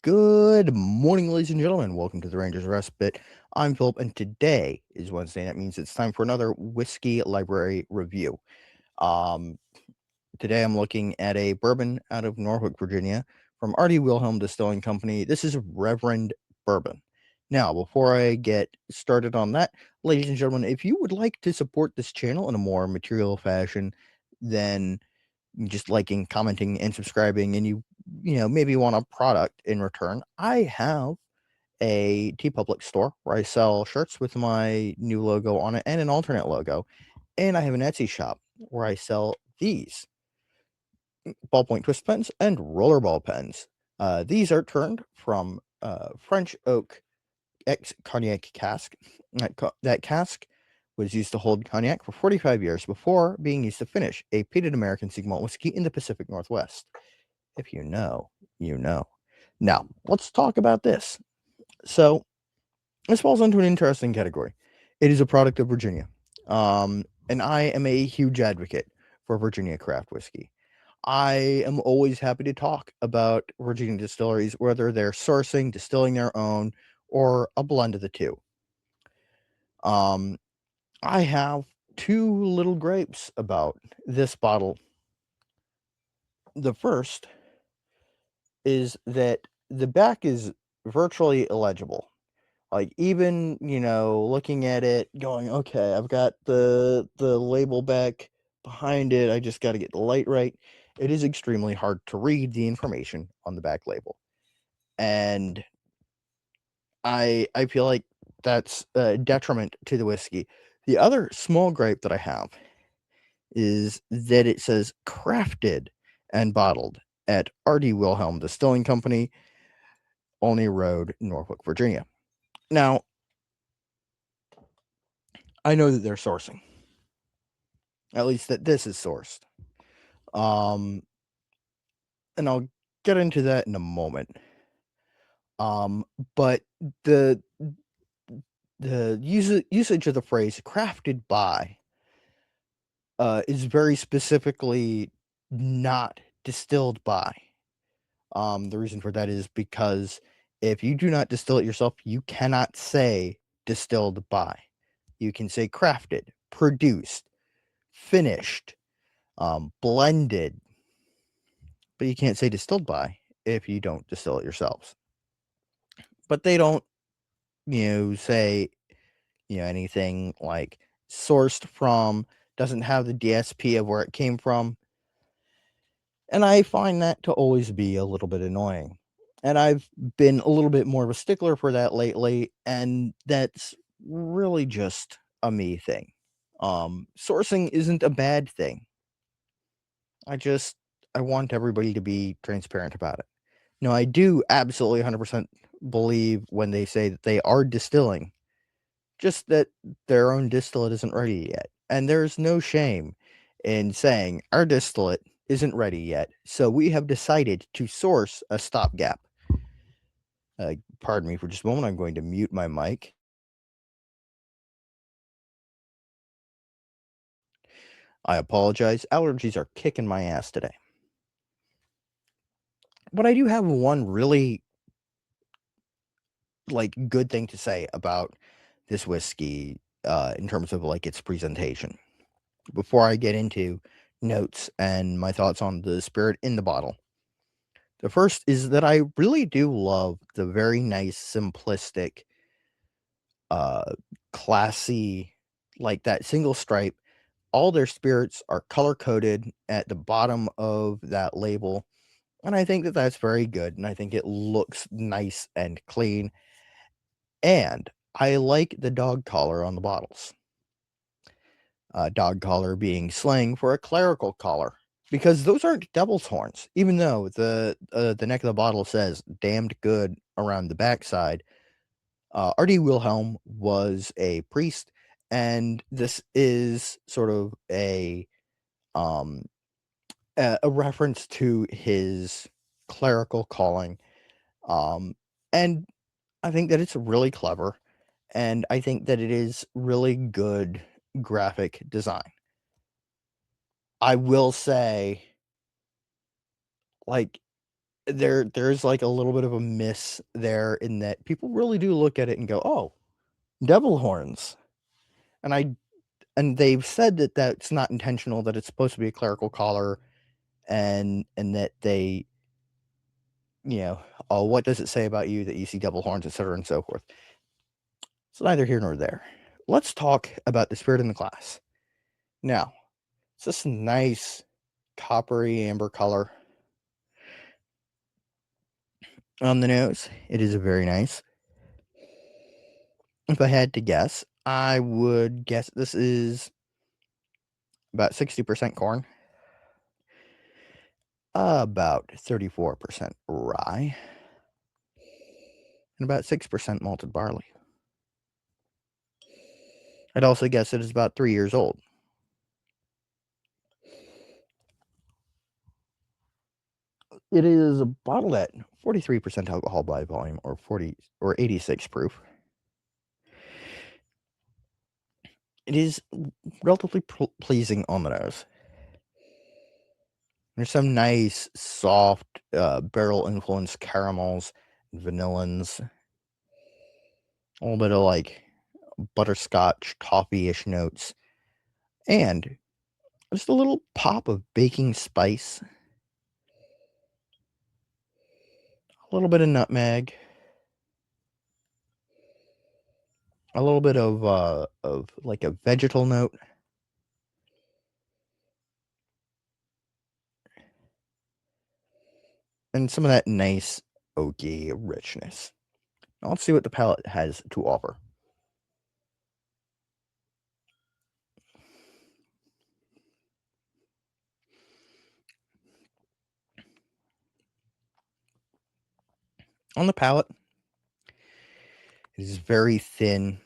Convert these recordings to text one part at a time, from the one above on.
Good morning, ladies and gentlemen. Welcome to the Ranger's Respite. I'm Philip, and today is Wednesday. That means it's time for another whiskey library review. Um, Today I'm looking at a bourbon out of Norfolk, Virginia, from R.D. Wilhelm Distilling Company. This is Reverend Bourbon. Now, before I get started on that, ladies and gentlemen, if you would like to support this channel in a more material fashion than just liking, commenting, and subscribing, and you maybe want a product in return, I have a TeePublic store where I sell shirts with my new logo on it and an alternate logo, and I have an Etsy shop where I sell these ballpoint twist pens and rollerball pens. These are turned from French oak ex cognac cask. That cask was used to hold cognac for 45 years before being used to finish a peated American single malt whiskey in the Pacific Northwest. If you know, you know. Now, let's talk about this. So, this falls into an interesting category. It is a product of Virginia. And I am a huge advocate for Virginia craft whiskey. I am always happy to talk about Virginia distilleries, whether they're sourcing, distilling their own, or a blend of the two. Um, I have two little grapes about this bottle. The first is that the back is virtually illegible. Like, even, looking at it going, okay, I've got the label back behind it, I just gotta get the light right. It is extremely hard to read the information on the back label. And I feel like that's a detriment to the whiskey. The other small gripe that I have is that it says crafted and bottled at R.D. Wilhelm Distilling Company, Olney Road, Norfolk, Virginia. Now, I know that they're sourcing, at least that this is sourced. Um, and I'll get into that in a moment. But the usage of the phrase "crafted by" is very specifically not distilled by. The reason for that is because if you do not distill it yourself, you cannot say distilled by. You can say crafted, produced, finished, blended, but you can't say distilled by if you don't distill it yourselves. But they don't, say, anything like sourced from, doesn't have the DSP of where it came from. And I find that to always be a little bit annoying. And I've been a little bit more of a stickler for that lately, and that's really just a me thing. Sourcing isn't a bad thing. I want everybody to be transparent about it. No, I do absolutely 100% believe when they say that they are distilling, just that their own distillate isn't ready yet. And there's no shame in saying our distillate isn't ready yet, so we have decided to source a stopgap. Pardon me for just a moment. I'm going to mute my mic. I apologize. Allergies are kicking my ass today. But I do have one really good thing to say about this whiskey in terms of its presentation. Before I get into notes and my thoughts on the spirit in the bottle. The first is that I really do love the very nice, simplistic, uh, classy, like that single stripe. All their spirits are color coded at the bottom of that label. And I think that that's very good. And I think it looks nice and clean. And I like the dog collar on the bottles. Dog collar being slang for a clerical collar, because those aren't devil's horns. Even though the neck of the bottle says "damned good" around the backside, R.D. Wilhelm was a priest, and this is sort of um a reference to his clerical calling. And I think that it's really clever, and I think that it is really good graphic design. I will say, like, there's like a little bit of a miss there in that people really do look at it and go, "Oh, devil horns." And I and they've said that that's not intentional, that it's supposed to be a clerical collar, and that they, you know, "Oh, what does it say about you that you see devil horns," etcetera, and so forth. It's neither here nor there. Let's talk about the spirit in the class. Now, it's this nice coppery amber color on the nose. It is very nice. If I had to guess, I would guess this is about 60% corn, about 34% rye, and about 6% malted barley. I'd also guess it is about 3 years old. It is bottled at 43% alcohol by volume, or 86 proof. It is relatively pleasing on the nose. There's some nice, soft, barrel-influenced caramels, vanillins, a little bit of, like, butterscotch, toffee-ish notes, and just a little pop of baking spice, a little bit of nutmeg, a little bit of, like, a vegetal note, and some of that nice, oaky richness. Now let's see what the palate has to offer. On the palate, it is very thin,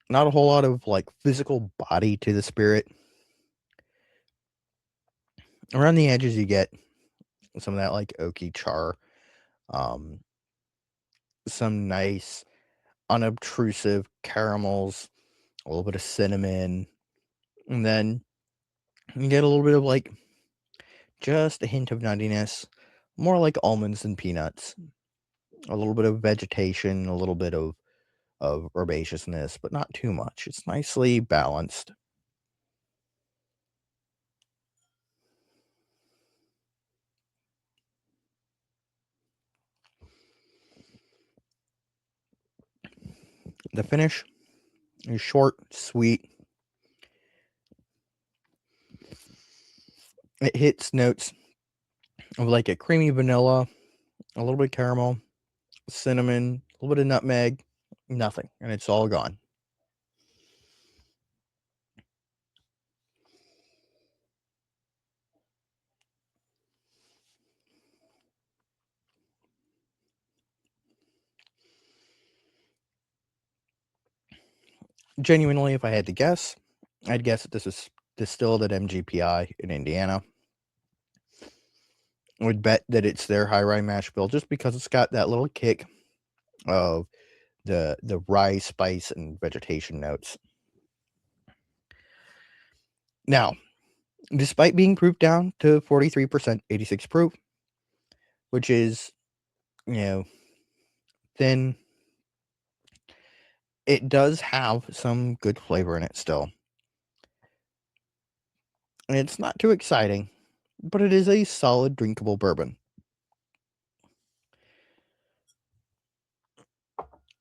not a whole lot of, like, physical body to the spirit. Around the edges, you get some of that, like, oaky char, um, some nice, unobtrusive caramels, a little bit of cinnamon, and then you get a little bit of, like, just a hint of nuttiness, more like almonds than peanuts, a little bit of vegetation, a little bit of herbaceousness, but not too much. It's nicely balanced. The finish is short, sweet. It hits notes of, like, a creamy vanilla, a little bit of caramel, cinnamon, a little bit of nutmeg, nothing, and it's all gone. Genuinely, if I had to guess, I'd guess that this is distilled at MGPI in Indiana. I would bet that it's their high rye mash bill just because it's got that little kick of the rye spice and vegetation notes. Now, despite being proofed down to 43%, 86 proof, which is, you know, thin, it does have some good flavor in it still. And it's not too exciting, but it is a solid drinkable bourbon.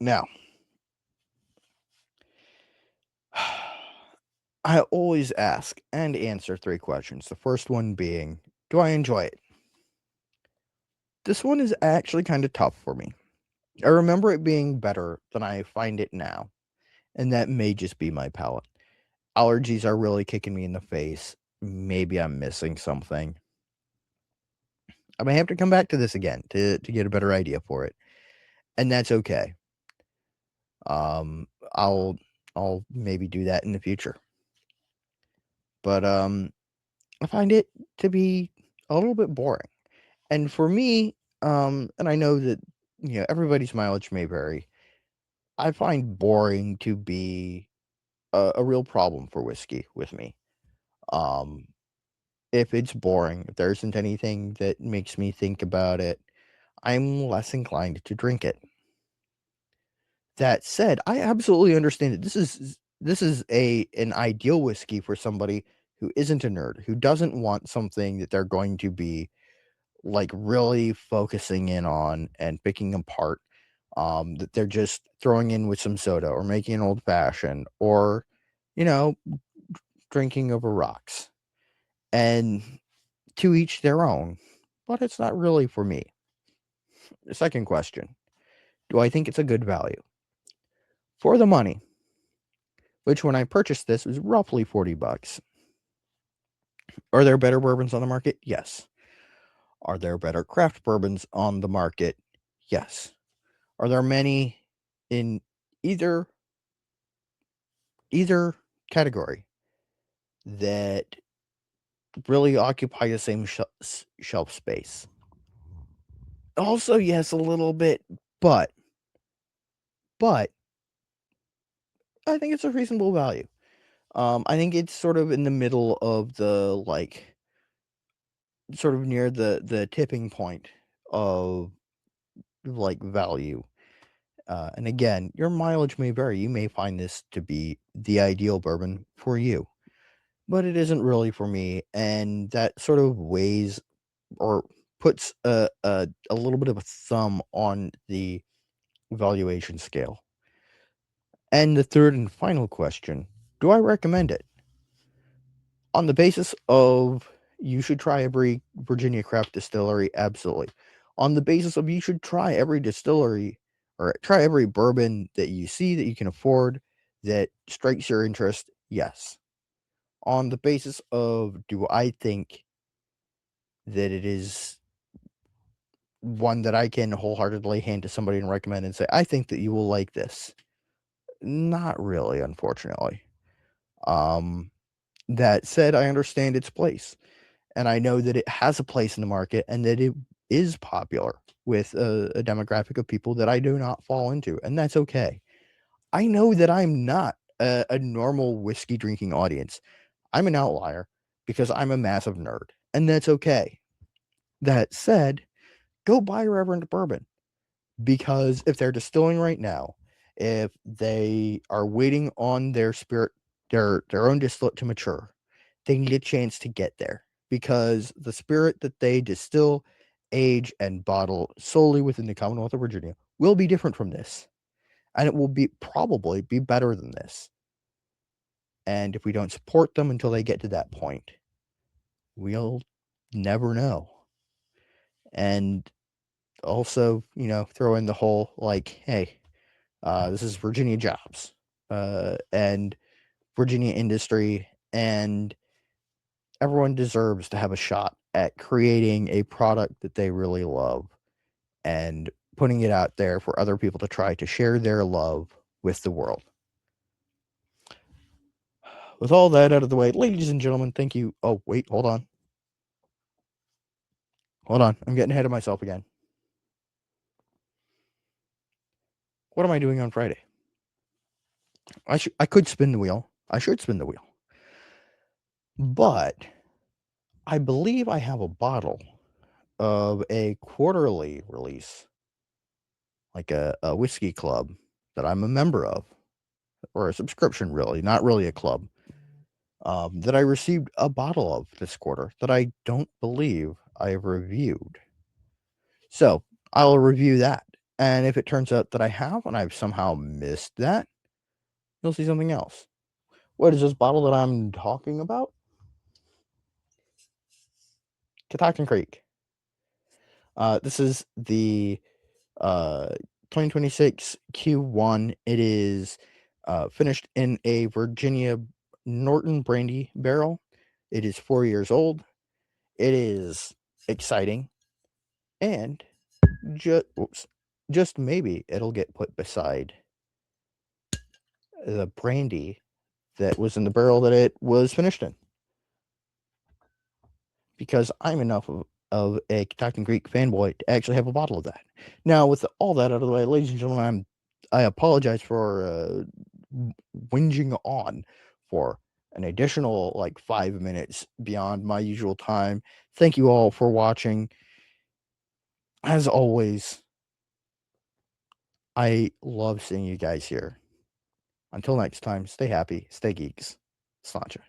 Now, I always ask and answer 3 questions. The first one being, do I enjoy it? This one is actually kinda tough for me. I remember it being better than I find it now, and that may just be my palate. Allergies are really kicking me in the face. Maybe I'm missing something. I may have to come back to this again to get a better idea for it, and that's okay. Um, I'll I'll maybe do that in the future. But, I find it to be a little bit boring. And for me, and I know that, everybody's mileage may vary. I find boring to be a real problem for whiskey with me. Um, if it's boring, if there isn't anything that makes me think about it, I'm less inclined to drink it. That said, I absolutely understand it. This is an ideal whiskey for somebody who isn't a nerd, who doesn't want something that they're going to be like really focusing in on and picking apart. That they're just throwing in with some soda or making an old fashioned or, you know, drinking over rocks. And to each their own. But it's not really for me. The second question, do I think it's a good value? For the money, which when I purchased this was roughly $40. Are there better bourbons on the market? Yes. Are there better craft bourbons on the market? Yes. Are there many in either either category that really occupy the same shelf space? Also, yes, a little bit, but but I think it's a reasonable value. I think it's sort of in the middle of the like sort of near the tipping point of like value. And again, your mileage may vary. You may find this to be the ideal bourbon for you, but it isn't really for me. And that sort of weighs or puts a little bit of a thumb on the valuation scale. And the third and final question, do I recommend it? On the basis of you should try every Virginia craft distillery, absolutely. On the basis of you should try every distillery or try every bourbon that you see that you can afford that strikes your interest, yes. On the basis of do I think that it is one that I can wholeheartedly hand to somebody and recommend and say, I think that you will like this? Not really, unfortunately. Um, that said, I understand its place. And I know that it has a place in the market and that it is popular with a demographic of people that I do not fall into, and that's okay. I know that I'm not a normal whiskey drinking audience. I'm an outlier because I'm a massive nerd, and that's okay. That said, go buy Reverend Bourbon because if they're distilling right now, if they are waiting on their spirit, their own distillate to mature, they need a chance to get there because the spirit that they distill, age, and bottle solely within the Commonwealth of Virginia will be different from this, and it will be probably be better than this. And if we don't support them until they get to that point, we'll never know. And also, throw in the whole like, hey, this is Virginia jobs and Virginia industry, and everyone deserves to have a shot at creating a product that they really love and putting it out there for other people to try to share their love with the world. With all that out of the way, ladies and gentlemen, thank you. Oh, wait, hold on. Hold on. I'm getting ahead of myself again. What am I doing on Friday? I could spin the wheel. I should spin the wheel. But I believe I have a bottle of a quarterly release, like a whiskey club that I'm a member of, or a subscription, really, not really a club, that I received a bottle of this quarter that I don't believe I reviewed. So I'll review that. And if it turns out that I have and I've somehow missed that, you'll see something else. What is this bottle that I'm talking about? Catoctin Creek. This is the uh, 2026 Q1. It is finished in a Virginia Norton brandy barrel. It is 4 years old. It is exciting, and just maybe it'll get put beside the brandy that was in the barrel that it was finished in. Because I'm enough of a Kentucky Creek fanboy to actually have a bottle of that. Now, with all that out of the way, ladies and gentlemen, I apologize for whinging on for an additional like 5 minutes beyond my usual time. Thank you all for watching. As always, I love seeing you guys here. Until next time, stay happy, stay geeks. Sláinte.